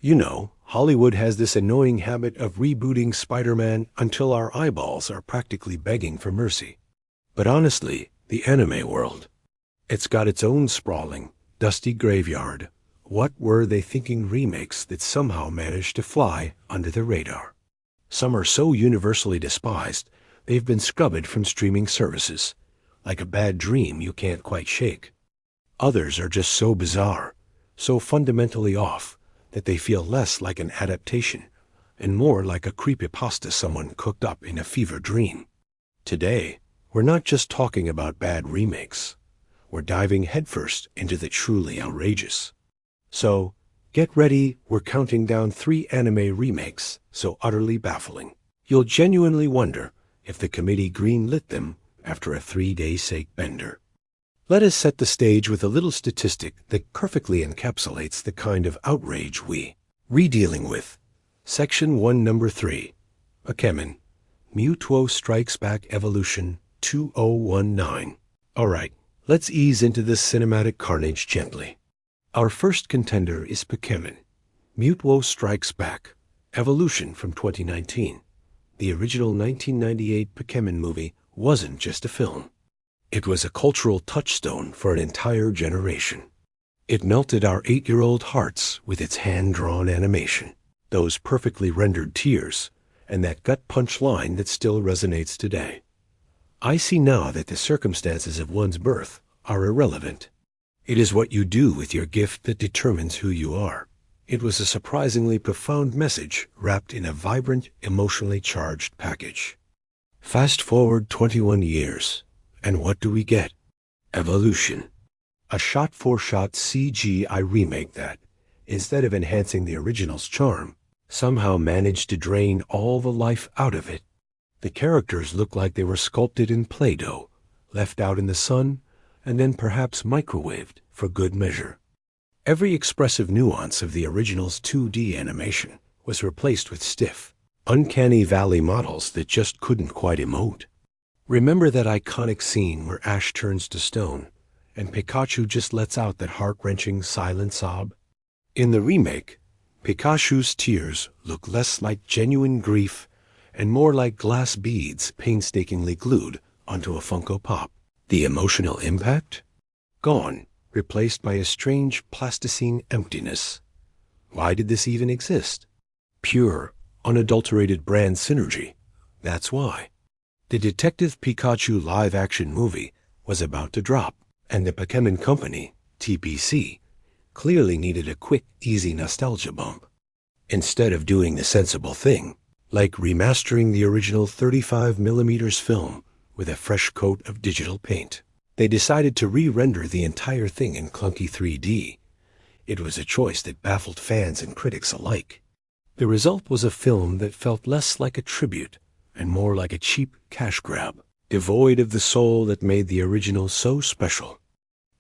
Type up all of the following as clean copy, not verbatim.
You know, Hollywood has this annoying habit of rebooting Spider-Man until our eyeballs are practically begging for mercy. But honestly, the anime world, it's got its own sprawling, dusty graveyard. What were they thinking remakes that somehow managed to fly under the radar? Some are so universally despised, they've been scrubbed from streaming services, like a bad dream you can't quite shake. Others are just so bizarre, so fundamentally off, that they feel less like an adaptation and more like a creepypasta someone cooked up in a fever dream. Today, we're not just talking about bad remakes. We're diving headfirst into the truly outrageous. So, get ready, we're counting down 3 anime remakes so utterly baffling, you'll genuinely wonder if the committee greenlit them after a 3-day sake bender. Let us set the stage with a little statistic that perfectly encapsulates the kind of outrage we're dealing with. Section 1, Number 3. Pokemon. Mewtwo Strikes Back Evolution 2019. Alright, let's ease into this cinematic carnage gently. Our first contender is Pokemon. Mewtwo Strikes Back Evolution from 2019. The original 1998 Pokemon movie wasn't just a film. It was a cultural touchstone for an entire generation. It melted our 8-year-old hearts with its hand-drawn animation, those perfectly rendered tears, and that gut punch line that still resonates today. I see now that the circumstances of one's birth are irrelevant. It is what you do with your gift that determines who you are. It was a surprisingly profound message wrapped in a vibrant, emotionally charged package. Fast forward 21 years. And what do we get? Evolution. A shot-for-shot CGI remake that, instead of enhancing the original's charm, somehow managed to drain all the life out of it. The characters look like they were sculpted in Play-Doh, left out in the sun, and then perhaps microwaved for good measure. Every expressive nuance of the original's 2D animation was replaced with stiff, uncanny valley models that just couldn't quite emote. Remember that iconic scene where Ash turns to stone and Pikachu just lets out that heart-wrenching silent sob? In the remake, Pikachu's tears look less like genuine grief and more like glass beads painstakingly glued onto a Funko Pop. The emotional impact? Gone, replaced by a strange plasticine emptiness. Why did this even exist? Pure, unadulterated brand synergy. That's why. The Detective Pikachu live-action movie was about to drop, and the Pokemon Company, TPC, clearly needed a quick, easy nostalgia bump. Instead of doing the sensible thing, like remastering the original 35mm film with a fresh coat of digital paint, they decided to re-render the entire thing in clunky 3D. It was a choice that baffled fans and critics alike. The result was a film that felt less like a tribute and more like a cheap cash grab, devoid of the soul that made the original so special.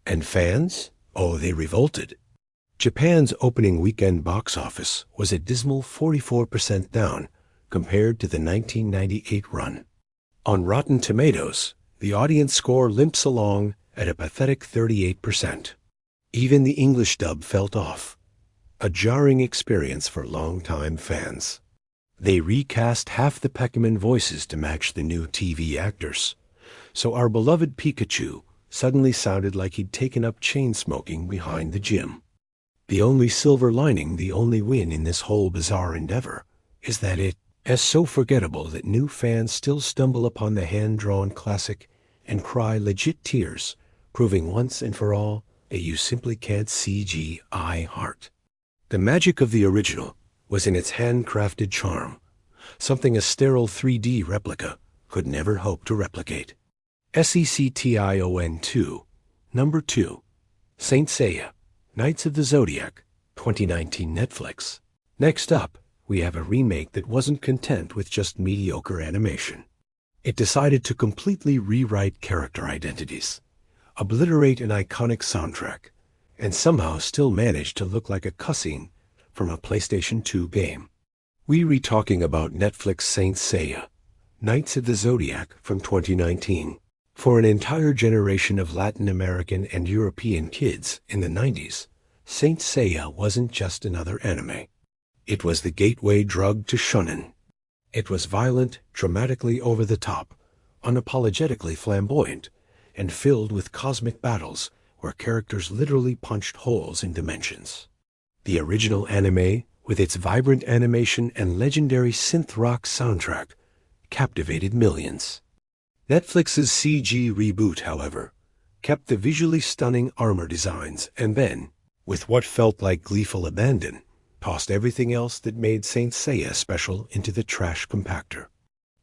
And fans? Oh, they revolted. Japan's opening weekend box office was a dismal 44% down compared to the 1998 run. On Rotten Tomatoes, the audience score limps along at a pathetic 38%. Even the English dub felt off, a jarring experience for longtime fans. They recast half the Pokemon voices to match the new TV actors, so our beloved Pikachu suddenly sounded like he'd taken up chain smoking behind the gym. The only silver lining, the only win in this whole bizarre endeavor, is that it is so forgettable that new fans still stumble upon the hand-drawn classic and cry legit tears, proving once and for all that you simply can't CGI heart. The magic of the original was in its handcrafted charm, something a sterile 3D replica could never hope to replicate. Section 2, Number 2. Saint Seiya, Knights of the Zodiac, 2019 Netflix. Next up, we have a remake that wasn't content with just mediocre animation. It decided to completely rewrite character identities, obliterate an iconic soundtrack, and somehow still managed to look like a cutscene from a PlayStation 2 game. We're talking about Netflix Saint Seiya, Knights of the Zodiac from 2019. For an entire generation of Latin American and European kids in the 90s, Saint Seiya wasn't just another anime. It was the gateway drug to shonen. It was violent, dramatically over the top, unapologetically flamboyant, and filled with cosmic battles where characters literally punched holes in dimensions. The original anime, with its vibrant animation and legendary synth rock soundtrack, captivated millions. Netflix's CG reboot, however, kept the visually stunning armor designs and then, with what felt like gleeful abandon, tossed everything else that made Saint Seiya special into the trash compactor.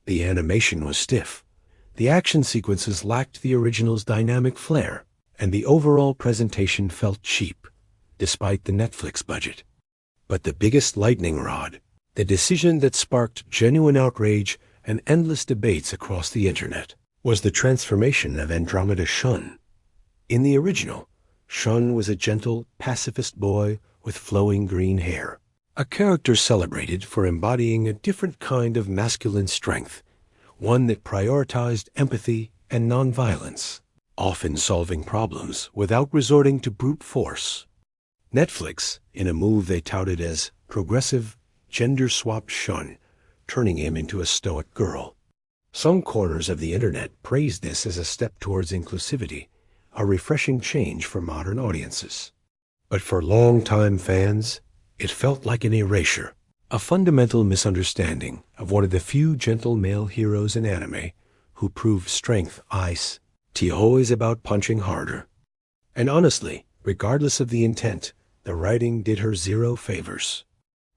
The animation was stiff, the action sequences lacked the original's dynamic flair, and the overall presentation felt cheap, despite the Netflix budget. But the biggest lightning rod, the decision that sparked genuine outrage and endless debates across the internet, was the transformation of Andromeda Shun. In the original, Shun was a gentle, pacifist boy with flowing green hair, a character celebrated for embodying a different kind of masculine strength, one that prioritized empathy and nonviolence, often solving problems without resorting to brute force. Netflix, in a move they touted as progressive, gender-swapped Shun, turning him into a stoic girl. Some corners of the internet praised this as a step towards inclusivity, a refreshing change for modern audiences. But for longtime fans, it felt like an erasure, a fundamental misunderstanding of one of the few gentle male heroes in anime who proved strength ice. Tio is about punching harder. And honestly, regardless of the intent, the writing did her zero favors.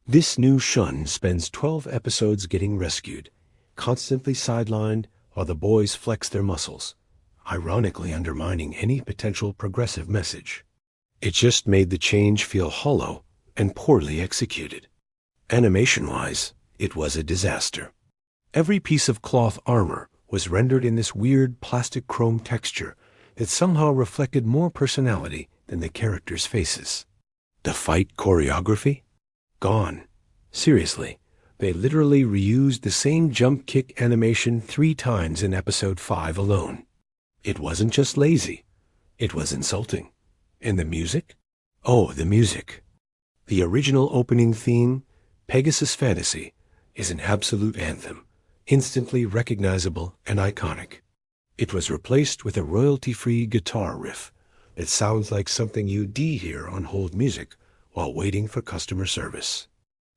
This new Shun spends 12 episodes getting rescued, constantly sidelined while the boys flex their muscles, ironically undermining any potential progressive message. It just made the change feel hollow and poorly executed. Animation-wise, it was a disaster. Every piece of cloth armor was rendered in this weird plastic chrome texture that somehow reflected more personality than the characters' faces. The fight choreography? Gone. Seriously, they literally reused the same jump kick animation 3 times in episode 5 alone. It wasn't just lazy, it was insulting. And the music? Oh, the music. The original opening theme, Pegasus Fantasy, is an absolute anthem, instantly recognizable and iconic. It was replaced with a royalty-free guitar riff that sounds like something you'd hear on hold music while waiting for customer service.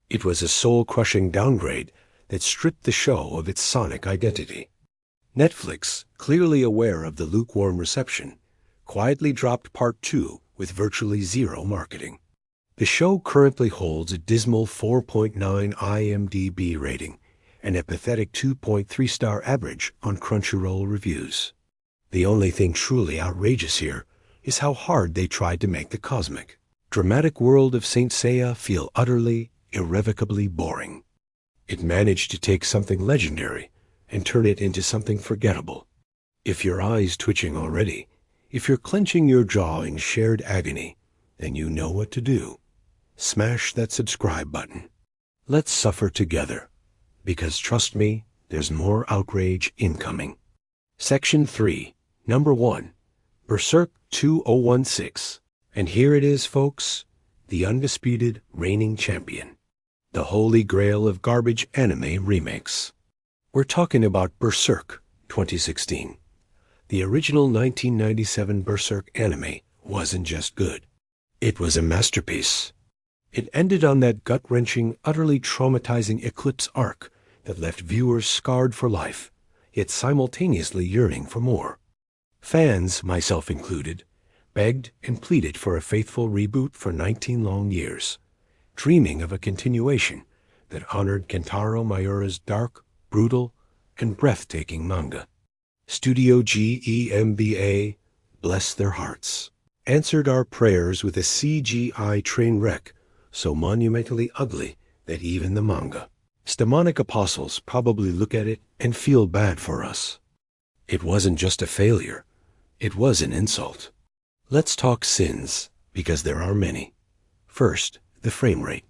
It was a soul-crushing downgrade that stripped the show of its sonic identity. Netflix, clearly aware of the lukewarm reception, quietly dropped Part 2 with virtually zero marketing. The show currently holds a dismal 4.9 IMDb rating and a pathetic 2.3-star average on Crunchyroll reviews. The only thing truly outrageous here is how hard they tried to make the cosmic, dramatic world of Saint Seiya feel utterly, irrevocably boring. It managed to take something legendary and turn it into something forgettable. If your eye's twitching already, if you're clenching your jaw in shared agony, then you know what to do. Smash that subscribe button. Let's suffer together, because trust me, there's more outrage incoming. Section 3, Number 1, Berserk 2016. And here it is, folks, the undisputed reigning champion, the holy grail of garbage anime remakes. We're talking about Berserk 2016. The original 1997 Berserk anime wasn't just good. It was a masterpiece. It ended on that gut-wrenching, utterly traumatizing Eclipse arc that left viewers scarred for life, yet simultaneously yearning for more. Fans, myself included, begged and pleaded for a faithful reboot for 19 long years, dreaming of a continuation that honored Kentaro Miura's dark, brutal, and breathtaking manga. Studio GEMBA, bless their hearts, answered our prayers with a CGI train wreck so monumentally ugly that even the manga demonic apostles probably look at it and feel bad for us. It wasn't just a failure, it was an insult. Let's talk sins, because there are many. First, the frame rate.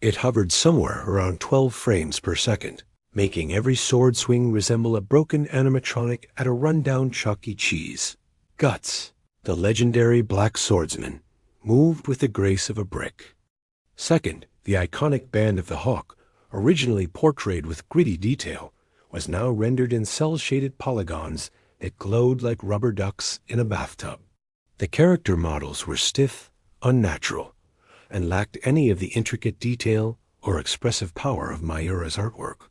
It hovered somewhere around 12 frames per second, making every sword swing resemble a broken animatronic at a rundown Chuck E. Cheese. Guts, the legendary black swordsman, moved with the grace of a brick. Second, The iconic Band of the Hawk, originally portrayed with gritty detail, was now rendered in cel-shaded polygons that glowed like rubber ducks in a bathtub. The character models were stiff, unnatural, and lacked any of the intricate detail or expressive power of Miura's artwork.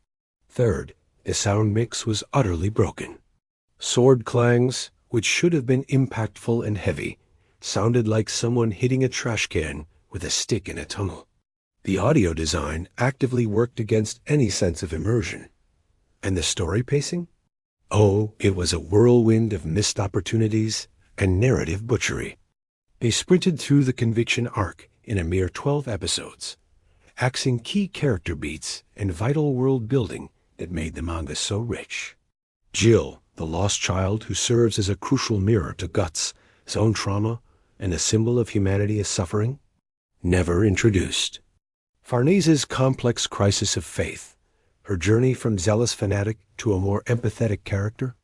Third, the sound mix was utterly broken. Sword clangs, which should have been impactful and heavy, sounded like someone hitting a trash can with a stick in a tunnel. The audio design actively worked against any sense of immersion. And the story pacing? Oh, it was a whirlwind of missed opportunities and narrative butchery. They sprinted through the conviction arc in a mere 12 episodes, axing key character beats and vital world building that made the manga so rich. Jill, the lost child who serves as a crucial mirror to Guts' own trauma and a symbol of humanity's suffering, never introduced. Farnese's complex crisis of faith, her journey from zealous fanatic to a more empathetic character,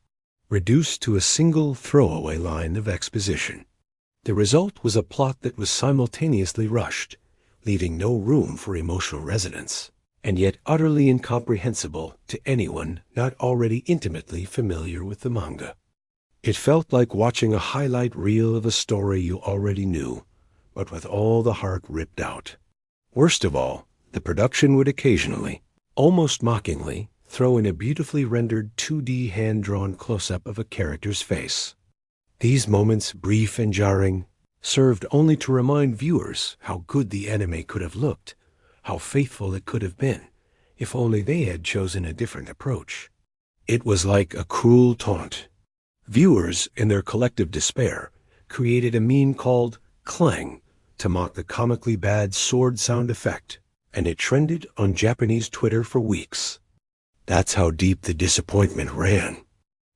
reduced to a single throwaway line of exposition. The result was a plot that was simultaneously rushed, leaving no room for emotional resonance, and yet utterly incomprehensible to anyone not already intimately familiar with the manga. It felt like watching a highlight reel of a story you already knew, but with all the heart ripped out. Worst of all, the production would occasionally, almost mockingly, throw in a beautifully rendered 2D hand-drawn close-up of a character's face. These moments, brief and jarring, served only to remind viewers how good the anime could have looked, how faithful it could have been, if only they had chosen a different approach. It was like a cruel taunt. Viewers, in their collective despair, created a meme called Clang to mock the comically bad sword sound effect, and it trended on Japanese Twitter for weeks. That's how deep the disappointment ran.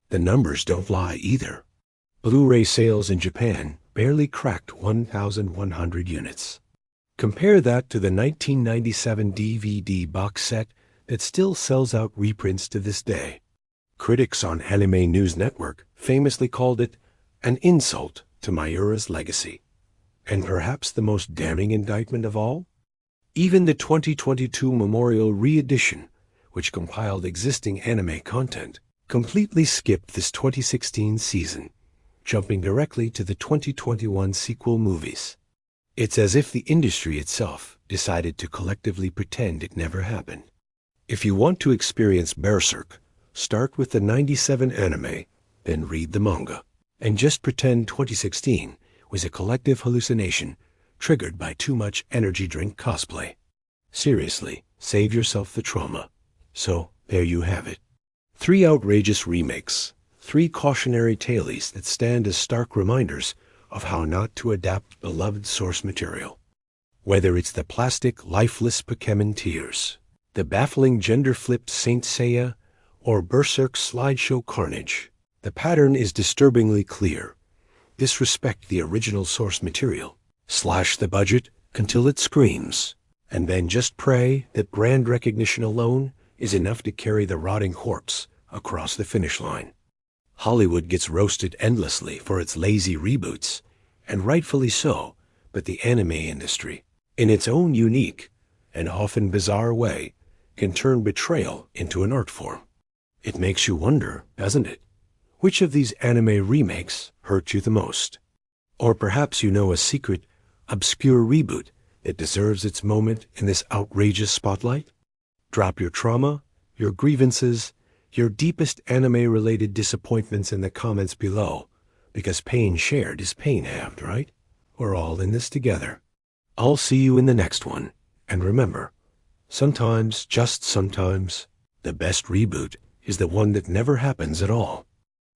The numbers don't lie either. Blu-ray sales in Japan barely cracked 1,100 units. Compare that to the 1997 DVD box set that still sells out reprints to this day. Critics on Anime News Network famously called it an insult to Miura's legacy. And perhaps the most damning indictment of all? Even the 2022 Memorial Re-edition, which compiled existing anime content, completely skipped this 2016 season, jumping directly to the 2021 sequel movies. It's as if the industry itself decided to collectively pretend it never happened. If you want to experience Berserk, start with the 97 anime, then read the manga, and just pretend 2016 was a collective hallucination triggered by too much energy drink cosplay. Seriously, save yourself the trauma. So, there you have it. 3 outrageous remakes, 3 cautionary tales that stand as stark reminders of how not to adapt beloved source material. Whether it's the plastic, lifeless Pokemon tears, the baffling gender-flipped Saint Seiya, or Berserk's slideshow carnage, the pattern is disturbingly clear. Disrespect the original source material, slash the budget until it screams, and then just pray that brand recognition alone is enough to carry the rotting corpse across the finish line. Hollywood gets roasted endlessly for its lazy reboots, and rightfully so, but the anime industry, in its own unique and often bizarre way, can turn betrayal into an art form. It makes you wonder, doesn't it? Which of these anime remakes hurt you the most? Or perhaps you know a secret, obscure reboot that deserves its moment in this outrageous spotlight? Drop your trauma, your grievances, your deepest anime-related disappointments in the comments below, because pain shared is pain halved, right? We're all in this together. I'll see you in the next one, and remember, sometimes, just sometimes, the best reboot is the one that never happens at all.